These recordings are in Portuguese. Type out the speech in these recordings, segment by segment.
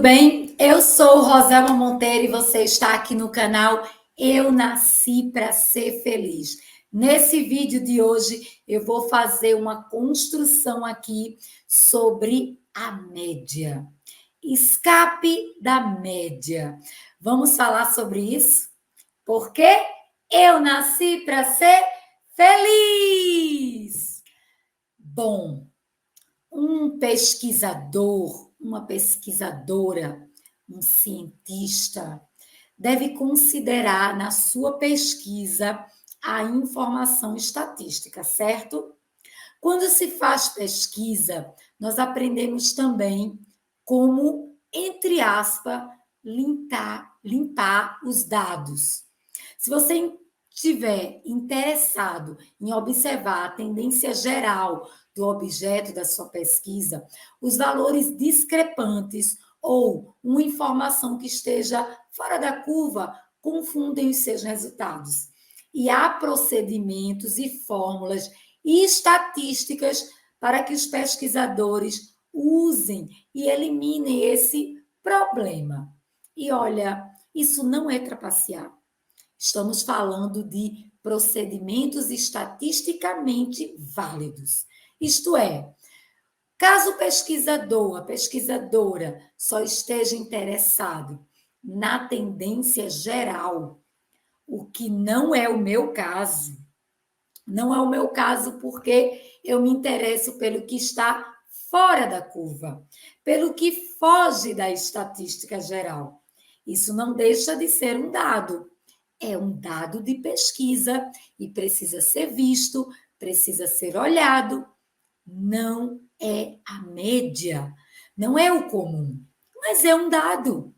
bem? Eu sou Rosama Monteiro e você está aqui no canal Eu Nasci para Ser Feliz. Nesse vídeo de hoje, eu vou fazer uma construção aqui sobre a média. Escape da média. Vamos falar sobre isso? Porque eu nasci para ser feliz. Bom, um pesquisador, uma pesquisadora, um cientista deve considerar na sua pesquisa a informação estatística, certo? Quando se faz pesquisa, nós aprendemos também como, entre aspas, limpar os dados. Se você estiver interessado em observar a tendência geral do objeto da sua pesquisa, os valores discrepantes ou uma informação que esteja fora da curva confundem os seus resultados. E há procedimentos e fórmulas e estatísticas para que os pesquisadores usem e eliminem esse problema. E olha, isso não é trapacear. Estamos falando de procedimentos estatisticamente válidos. Isto é, caso o pesquisador, a pesquisadora só esteja interessado na tendência geral, o que não é o meu caso. Não é o meu caso porque eu me interesso pelo que está fora da curva, pelo que foge da estatística geral. Isso não deixa de ser um dado. É um dado de pesquisa e precisa ser visto, precisa ser olhado. Não é a média, não é o comum, mas é um dado.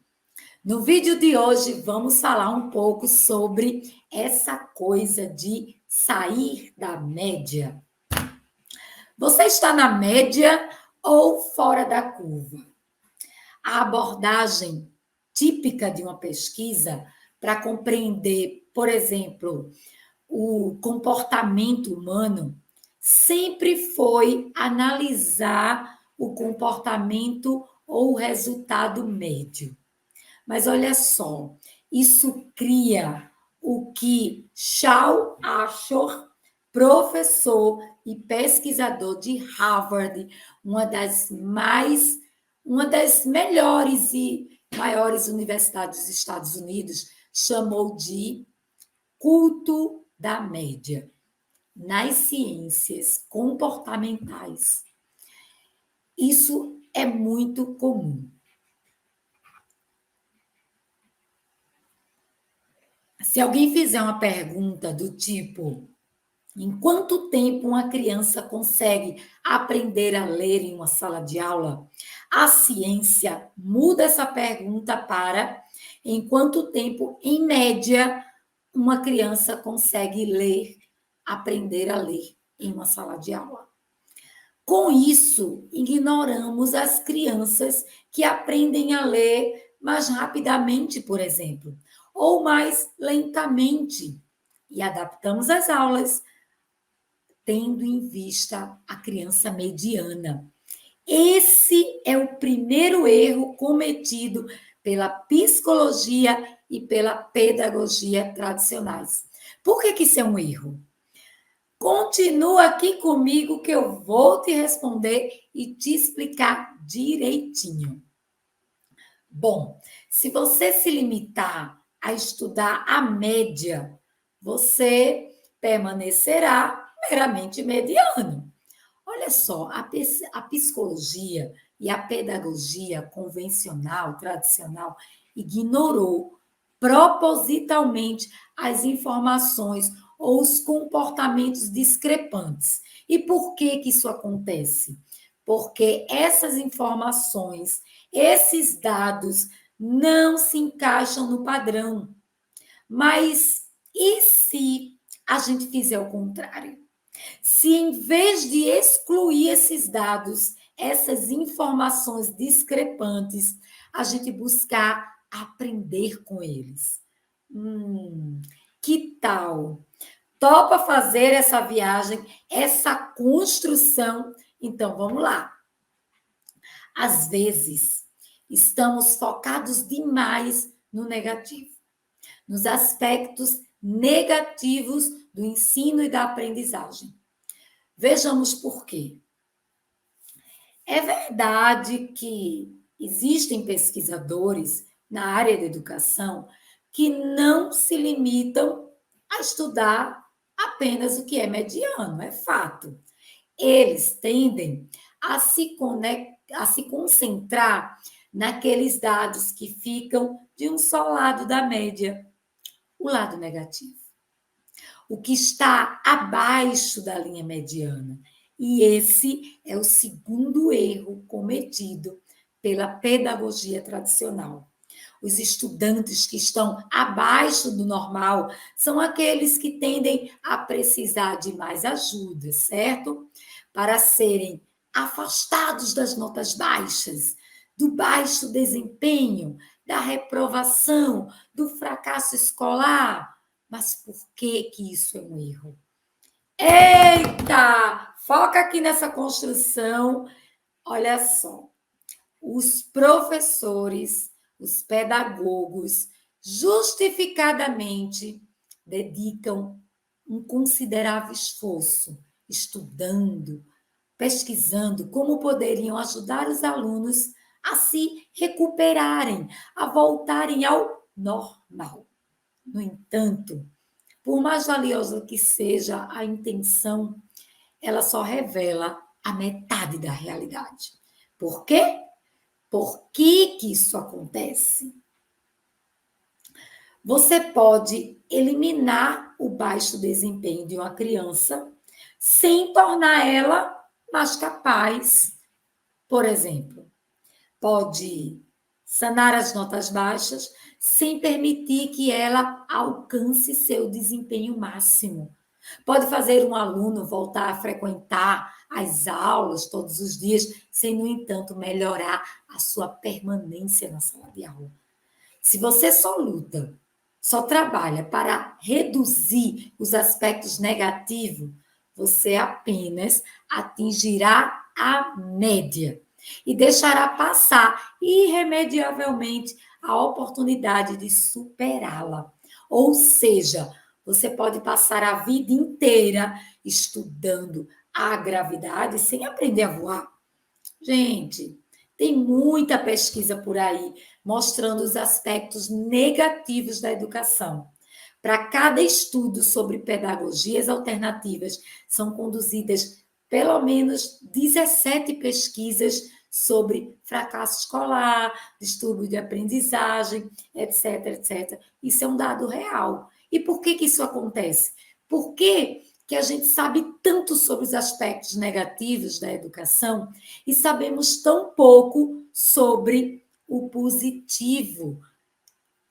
No vídeo de hoje, vamos falar um pouco sobre essa coisa de sair da média. Você está na média ou fora da curva? A abordagem típica de uma pesquisa para compreender, por exemplo, o comportamento humano sempre foi analisar o comportamento ou o resultado médio. Mas olha só, isso cria o que Shaw Ashore, professor e pesquisador de Harvard, uma das melhores e maiores universidades dos Estados Unidos, chamou de culto da média nas ciências comportamentais. Isso é muito comum. Se alguém fizer uma pergunta do tipo: em quanto tempo uma criança consegue aprender a ler em uma sala de aula? A ciência muda essa pergunta para: em quanto tempo, em média, uma criança consegue ler, aprender a ler em uma sala de aula? Com isso, ignoramos as crianças que aprendem a ler mais rapidamente, por exemplo, ou mais lentamente, e adaptamos as aulas tendo em vista a criança mediana. Esse é o primeiro erro cometido pela psicologia e pela pedagogia tradicionais. Por que isso é um erro? Continua aqui comigo que eu vou te responder e te explicar direitinho. Bom, se você se limitar a estudar a média, você permanecerá meramente mediano. Olha só, a psicologia e a pedagogia convencional, tradicional, ignorou propositalmente as informações ou os comportamentos discrepantes. E por que isso acontece? Porque essas informações, esses dados não se encaixam no padrão. Mas e se a gente fizer o contrário? Se em vez de excluir esses dados, essas informações discrepantes, a gente buscar aprender com eles. Que tal? Topa fazer essa viagem, essa construção? Então, vamos lá. Às vezes, Estamos focados demais no negativo, nos aspectos negativos do ensino e da aprendizagem. Vejamos por quê. É verdade que existem pesquisadores na área da educação que não se limitam a estudar apenas o que é mediano, é fato. Eles tendem a se concentrar naqueles dados que ficam de um só lado da média, o lado negativo, o que está abaixo da linha mediana. E esse é o segundo erro cometido pela pedagogia tradicional. Os estudantes que estão abaixo do normal são aqueles que tendem a precisar de mais ajuda, certo? Para serem afastados das notas baixas, do baixo desempenho, da reprovação, do fracasso escolar. Mas por que que isso é um erro? Eita! Foca aqui nessa construção. Olha só. Os professores, os pedagogos, justificadamente dedicam um considerável esforço estudando, pesquisando como poderiam ajudar os alunos a se recuperarem, a voltarem ao normal. No entanto, por mais valiosa que seja a intenção, ela só revela a metade da realidade. Por quê? Por que que isso acontece? Você pode eliminar o baixo desempenho de uma criança sem tornar ela mais capaz. Por exemplo, pode sanar as notas baixas sem permitir que ela alcance seu desempenho máximo. Pode fazer um aluno voltar a frequentar as aulas todos os dias, sem, no entanto, melhorar a sua permanência na sala de aula. Se você só luta, só trabalha para reduzir os aspectos negativos, você apenas atingirá a média e deixará passar irremediavelmente a oportunidade de superá-la. Ou seja, você pode passar a vida inteira estudando a gravidade sem aprender a voar. Gente, tem muita pesquisa por aí mostrando os aspectos negativos da educação. Para cada estudo sobre pedagogias alternativas, são conduzidas pelo menos 17 pesquisas sobre fracasso escolar, distúrbio de aprendizagem, etc, etc. Isso é um dado real. E por que que isso acontece? Por que que a gente sabe tanto sobre os aspectos negativos da educação e sabemos tão pouco sobre o positivo,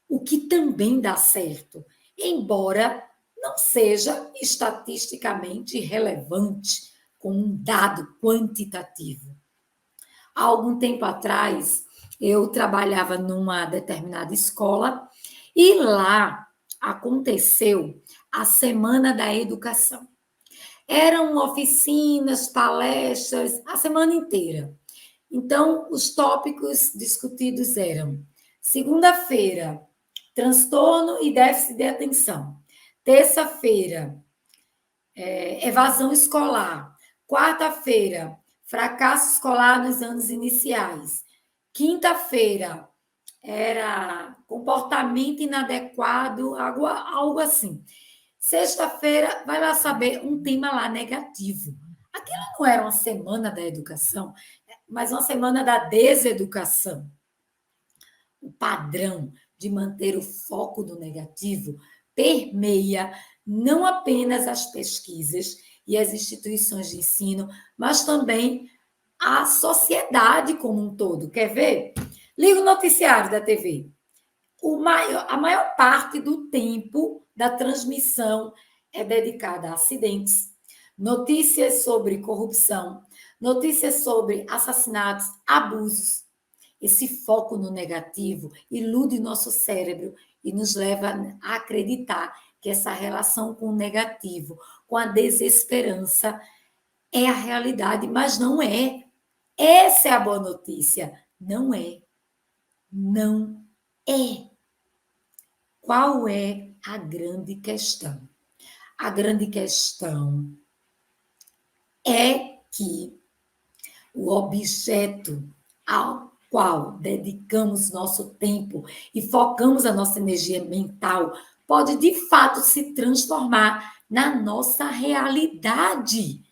o que também dá certo, embora não seja estatisticamente relevante como um dado quantitativo. Há algum tempo atrás, eu trabalhava numa determinada escola e lá aconteceu a Semana da Educação. Eram oficinas, palestras, a semana inteira. Então, os tópicos discutidos eram: segunda-feira, transtorno e déficit de atenção. Terça-feira, evasão escolar. Quarta-feira, fracasso escolar nos anos iniciais. Quinta-feira, era comportamento inadequado, algo assim. Sexta-feira, vai lá saber um tema lá negativo. Aquilo não era uma semana da educação, mas uma semana da deseducação. O padrão de manter o foco no negativo permeia não apenas as pesquisas e as instituições de ensino, mas também a sociedade como um todo. Quer ver? Liga o noticiário da TV. A maior parte do tempo da transmissão é dedicada a acidentes, notícias sobre corrupção, notícias sobre assassinatos, abusos. Esse foco no negativo ilude nosso cérebro e nos leva a acreditar que essa relação com o negativo, com a desesperança, é a realidade, mas não é. Essa é a boa notícia. Não é. Não é. Qual é a grande questão? A grande questão é que o objeto ao qual dedicamos nosso tempo e focamos a nossa energia mental pode de fato se transformar na nossa realidade.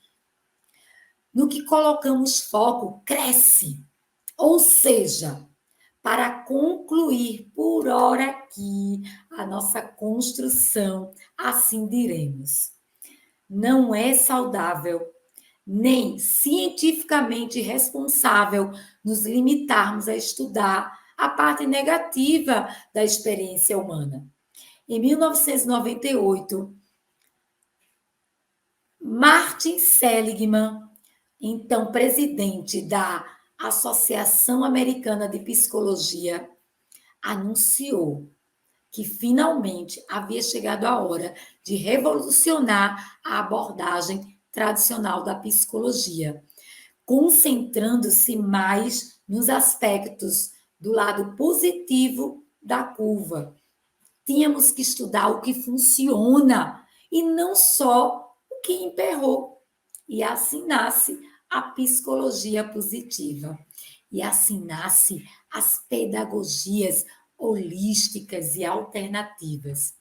No que colocamos foco, cresce. Ou seja, para concluir por hora aqui a nossa construção, assim diremos. Não é saudável nem cientificamente responsável nos limitarmos a estudar a parte negativa da experiência humana. Em 1998, Martin Seligman, então presidente da Associação Americana de Psicologia, anunciou que finalmente havia chegado a hora de revolucionar a abordagem tradicional da psicologia, concentrando-se mais nos aspectos do lado positivo da curva. Tínhamos que estudar o que funciona e não só o que emperrou. E assim nasce a psicologia positiva. E assim nasce as pedagogias holísticas e alternativas.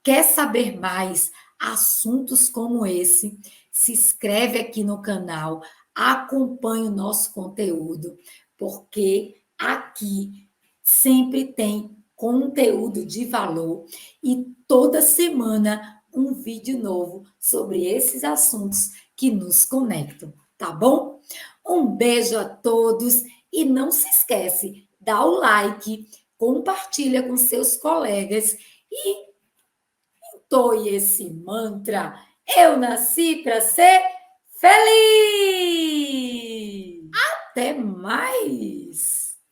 Quer saber mais assuntos como esse? Se inscreve aqui no canal, acompanhe o nosso conteúdo, porque aqui sempre tem conteúdo de valor e toda semana um vídeo novo sobre esses assuntos que nos conectam, tá bom? Um beijo a todos e não se esquece, dá o like, compartilha com seus colegas e entoie esse mantra. Eu nasci para ser feliz! Até mais!